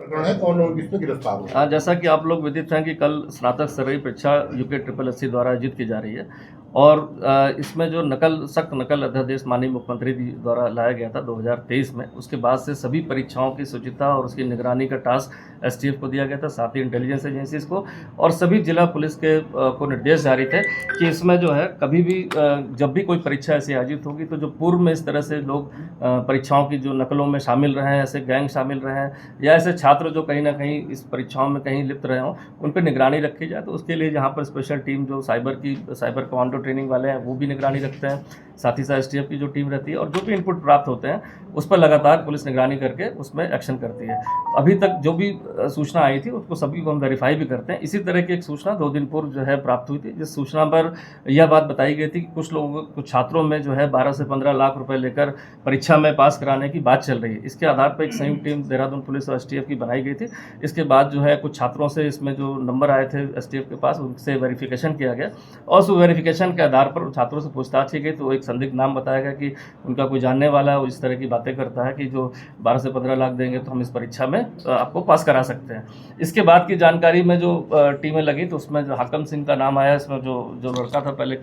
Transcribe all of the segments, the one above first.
प्रकरण है, कौन लोग इसमें गिरफ्तार हुए? हाँ, जैसा कि आप लोग विदित हैं कि कल स्नातक स्तरीय परीक्षा यूके SSSC द्वारा आयोजित की जा रही है और इसमें जो सख्त नकल अध्यादेश माननीय मुख्यमंत्री जी द्वारा लाया गया था 2023 में, उसके बाद से सभी परीक्षाओं की शुचिता और उसकी निगरानी का टास्क STF को दिया गया था, साथ ही इंटेलिजेंस एजेंसीज को, और सभी जिला पुलिस के को निर्देश जारी थे कि इसमें जो है कभी भी जब भी कोई परीक्षा ऐसी आयोजित होगी तो जो पूर्व में इस तरह से लोग परीक्षाओं की जो नकलों में शामिल रहे हैं, ऐसे गैंग शामिल रहे हैं या ऐसे छात्र जो कहीं ना कहीं इस परीक्षाओं में कहीं लिप्त रहे हों, उन पर निगरानी रखी जाए। तो उसके लिए यहाँ पर स्पेशल टीम जो साइबर कमांडो ट्रेनिंग वाले हैं वो भी निगरानी रखते हैं, साथ ही साथ STF की जो टीम रहती है और जो भी इनपुट प्राप्त होते हैं उस पर लगातार पुलिस निगरानी करके उसमें एक्शन करती है। तो अभी तक जो भी सूचना आई थी उसको सभी को हम वेरीफाई भी करते हैं। इसी तरह की एक सूचना 2 दिन पूर्व जो है प्राप्त हुई थी, जिस सूचना पर यह बात बताई गई थी कि कुछ छात्रों में जो है 12 से 15 लाख रुपए लेकर परीक्षा में पास कराने की बात चल रही है। इसके आधार पर एक संयुक्त टीम देहरादून पुलिस और STF की बनाई गई थी। इसके बाद जो है कुछ छात्रों से इसमें जो नंबर आए थे STF के पास, उनसे वेरिफिकेशन किया गया और उस वेरिफिकेशन के आधार पर छात्रों से पूछताछ की गई तो एक संदिग्ध नाम बताया गया कि उनका कोई जानने वाला है, वो इस तरह की बातें करता है कि जो 12 से 15 लाख देंगे तो हम इस परीक्षा में आपको पास करा सकते हैं। इसके बाद की जानकारी में जो टीमें लगी तो उसमें जो हाकम सिंह का नाम आया, इसमें जो लड़का था पहले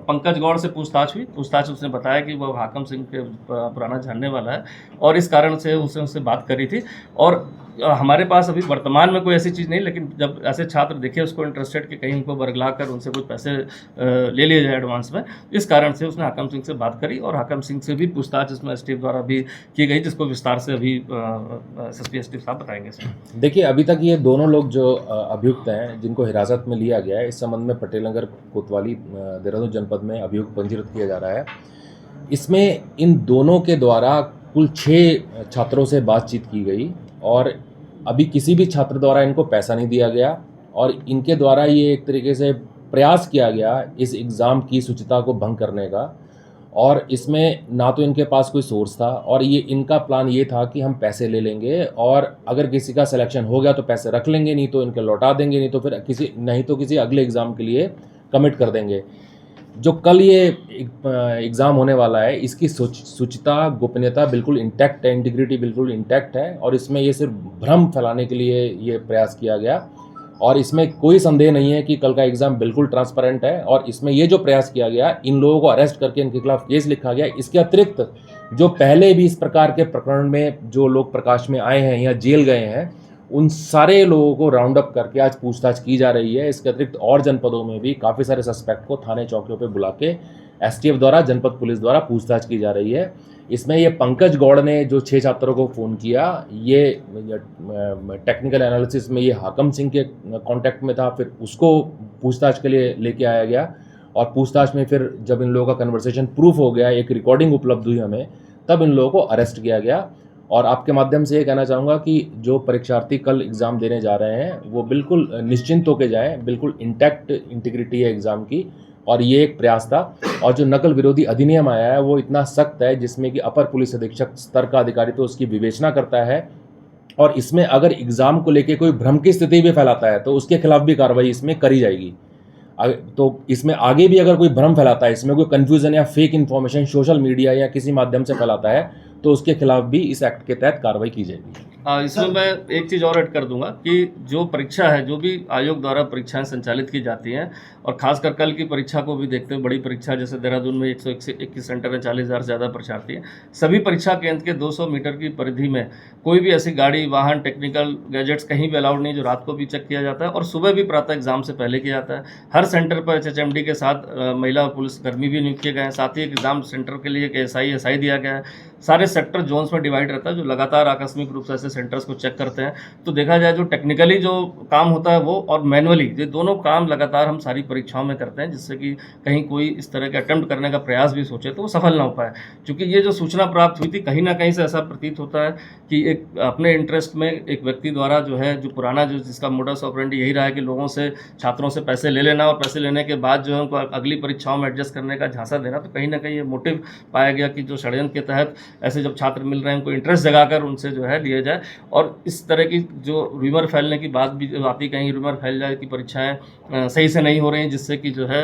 पंकज गौड़ से पूछताछ हुई। उसने बताया कि वो हाकम सिंह के पुराना जानने वाला है और इस कारण से उससे बात करी थी। और हमारे पास अभी वर्तमान में कोई ऐसी चीज़ नहीं, लेकिन जब ऐसे छात्र देखे उसको इंटरेस्टेड कि कहीं उनको बरगला कर उनसे कुछ पैसे ले लिए जाए एडवांस में, इस कारण से उसने हाकम सिंह से बात करी और हाकम सिंह से भी पूछताछ इसमें STF द्वारा भी की गई, जिसको विस्तार से अभी SSP STF साहब बताएंगे। देखिए, अभी तक ये दोनों लोग जो अभियुक्त हैं जिनको हिरासत में लिया गया है, इस संबंध में पटेल नगर कोतवाली देहरादून जनपद में अभियुक्त पंजीकृत किया जा रहा है। इसमें इन दोनों के द्वारा कुल 6 छात्रों से बातचीत की गई और अभी किसी भी छात्र द्वारा इनको पैसा नहीं दिया गया और इनके द्वारा ये एक तरीके से प्रयास किया गया इस एग्ज़ाम की शुचिता को भंग करने का। और इसमें ना तो इनके पास कोई सोर्स था और ये इनका प्लान ये था कि हम पैसे ले लेंगे और अगर किसी का सिलेक्शन हो गया तो पैसे रख लेंगे, नहीं तो इनके लौटा देंगे, नहीं तो किसी अगले एग्ज़ाम के लिए कमिट कर देंगे। जो कल ये एग्ज़ाम होने वाला है इसकी शुचिता, गोपनीयता बिल्कुल इंटैक्ट है, इंटीग्रिटी बिल्कुल इंटैक्ट है और इसमें ये सिर्फ भ्रम फैलाने के लिए ये प्रयास किया गया और इसमें कोई संदेह नहीं है कि कल का एग्ज़ाम बिल्कुल ट्रांसपेरेंट है। और इसमें ये जो प्रयास किया गया, इन लोगों को अरेस्ट करके इनके खिलाफ केस लिखा गया। इसके अतिरिक्त जो पहले भी इस प्रकार के प्रकरण में जो लोग प्रकाश में आए हैं या जेल गए हैं, उन सारे लोगों को राउंड अप करके आज पूछताछ की जा रही है। इसके अतिरिक्त और जनपदों में भी काफ़ी सारे सस्पेक्ट को थाने चौकियों पे बुला के STF द्वारा, जनपद पुलिस द्वारा पूछताछ की जा रही है। इसमें ये पंकज गौड़ ने जो 6 छात्रों को फ़ोन किया, ये टेक्निकल एनालिसिस में ये हाकम सिंह के कांटेक्ट में था, फिर उसको पूछताछ के लिए लेके आया गया और पूछताछ में फिर जब इन लोगों का कन्वर्सेशन प्रूफ हो गया, एक रिकॉर्डिंग उपलब्ध हुई हमें, तब इन लोगों को अरेस्ट किया गया। और आपके माध्यम से ये कहना चाहूँगा कि जो परीक्षार्थी कल एग्ज़ाम देने जा रहे हैं वो बिल्कुल निश्चिंत होकर जाएं, बिल्कुल इंटैक्ट इंटीग्रिटी है एग्ज़ाम की और ये एक प्रयास था। और जो नकल विरोधी अधिनियम आया है वो इतना सख्त है जिसमें कि अपर पुलिस अधीक्षक स्तर का अधिकारी तो उसकी विवेचना करता है और इसमें अगर एग्ज़ाम को लेकर कोई भ्रम की स्थिति भी फैलाता है तो उसके खिलाफ भी कार्रवाई इसमें करी जाएगी। तो इसमें आगे भी अगर कोई भ्रम फैलाता है, इसमें कोई कन्फ्यूज़न या फेक इन्फॉर्मेशन सोशल मीडिया या किसी माध्यम से फैलाता है तो उसके खिलाफ भी इस एक्ट के तहत कार्रवाई की जाएगी। इसमें मैं एक चीज़ और ऐड कर दूंगा कि जो परीक्षा है, जो भी आयोग द्वारा परीक्षाएं संचालित की जाती हैं और खासकर कल की परीक्षा को भी देखते हुए, बड़ी परीक्षा जैसे देहरादून में 121 सेंटर है, 40,000 से ज़्यादा परीक्षार्थी हैं, सभी परीक्षा केंद्र के 200 मीटर की परिधि में कोई भी ऐसी गाड़ी, वाहन, टेक्निकल गैजेट्स कहीं भी अलाउड नहीं, जो रात को भी चेक किया जाता है और सुबह भी प्रातः एग्जाम से पहले किया जाता है। हर सेंटर पर HHMD के साथ महिला और पुलिस कर्मी भी नियुक्त किए गए हैं, साथ ही एग्जाम सेंटर के लिए एक SI दिया गया है। सारे सेक्टर जोन्स में डिवाइड रहता है जो लगातार आकस्मिक रूप से ऐसे सेंटर्स को चेक करते हैं। तो देखा जाए जो टेक्निकली जो काम होता है वो और मैनुअली, ये दोनों काम लगातार हम सारी परीक्षाओं में करते हैं, जिससे कि कहीं कोई इस तरह के अटेम्प्ट करने का प्रयास भी सोचे तो वो सफल ना हो पाए। क्योंकि ये जो सूचना प्राप्त हुई थी, कहीं ना कहीं से ऐसा प्रतीत होता है कि एक अपने इंटरेस्ट में एक व्यक्ति द्वारा जो है, जो पुराना जिसका मोडस ऑपरेंडी यही रहा है कि लोगों से, छात्रों से पैसे ले लेना और पैसे लेने के बाद जो है उनको अगली परीक्षाओं में एडजस्ट करने का झांसा देना, तो कहीं ना कहीं ये मोटिव पाया गया कि जो षड्यंत्र के तहत ऐसे जब छात्र मिल रहे हैं उनको इंटरेस्ट जगाकर उनसे जो है लिए जाए और इस तरह की जो रूमर फैलने की बात भी आती, कहीं रूमर फैल जाए कि परीक्षाएं सही से नहीं हो रही हैं, जिससे कि जो है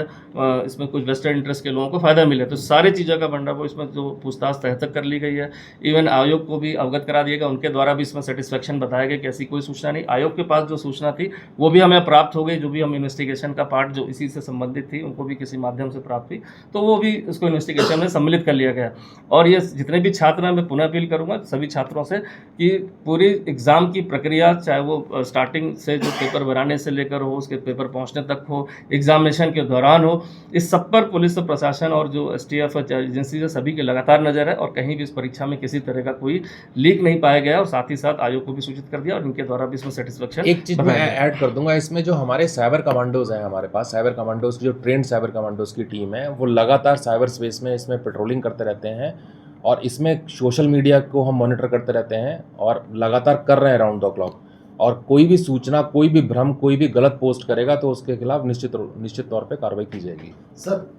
इसमें कुछ वेस्टेड इंटरेस्ट के लोगों को फ़ायदा मिले, तो सारी चीज़ों का भंडाफोड़ इसमें जो पूछताछ तह तक कर ली गई है। इवन आयोग को भी अवगत करा दिया गया, उनके द्वारा भी इसमें सेटिस्फेक्शन बताया गया कि ऐसी कोई सूचना नहीं। आयोग के पास जो सूचना थी वो भी हमें प्राप्त हो गई, जो भी हम इन्वेस्टिगेशन का पार्ट जो इसी से संबंधित थी उनको भी किसी माध्यम से प्राप्त हुई, तो वो भी इसको इन्वेस्टिगेशन में सम्मिलित कर लिया गया। और ये जितने भी छात्र हैं, मैं पुनः अपील करूँगा सभी छात्रों से कि पूरी एग्ज़ाम की प्रक्रिया, चाहे वो स्टार्टिंग से जो पेपर बनाने से लेकर हो, उसके पेपर पहुंचने तक हो, एग्जामिनेशन के दौरान हो, इस सब पर पुलिस प्रशासन और जो STF एजेंसी है सभी की लगातार नज़र है और कहीं भी इस परीक्षा में किसी तरह का कोई लीक नहीं पाया गया, और साथ ही साथ आयोग को भी सूचित कर दिया और इनके द्वारा भी इसमें सेटिस्फेक्शन। एक चीज़ मैं ऐड कर दूंगा इसमें, जो हमारे साइबर कमांडोज हैं, हमारे पास साइबर कमांडोज की जो ट्रेंड साइबर कमांडोज की टीम है, वो लगातार साइबर स्पेस में इसमें पेट्रोलिंग करते रहते हैं और इसमें सोशल मीडिया को हम मॉनिटर करते रहते हैं और लगातार कर रहे हैं राउंड द क्लॉक। और कोई भी सूचना, कोई भी भ्रम, कोई भी गलत पोस्ट करेगा तो उसके खिलाफ निश्चित तौर पे कार्रवाई की जाएगी। सर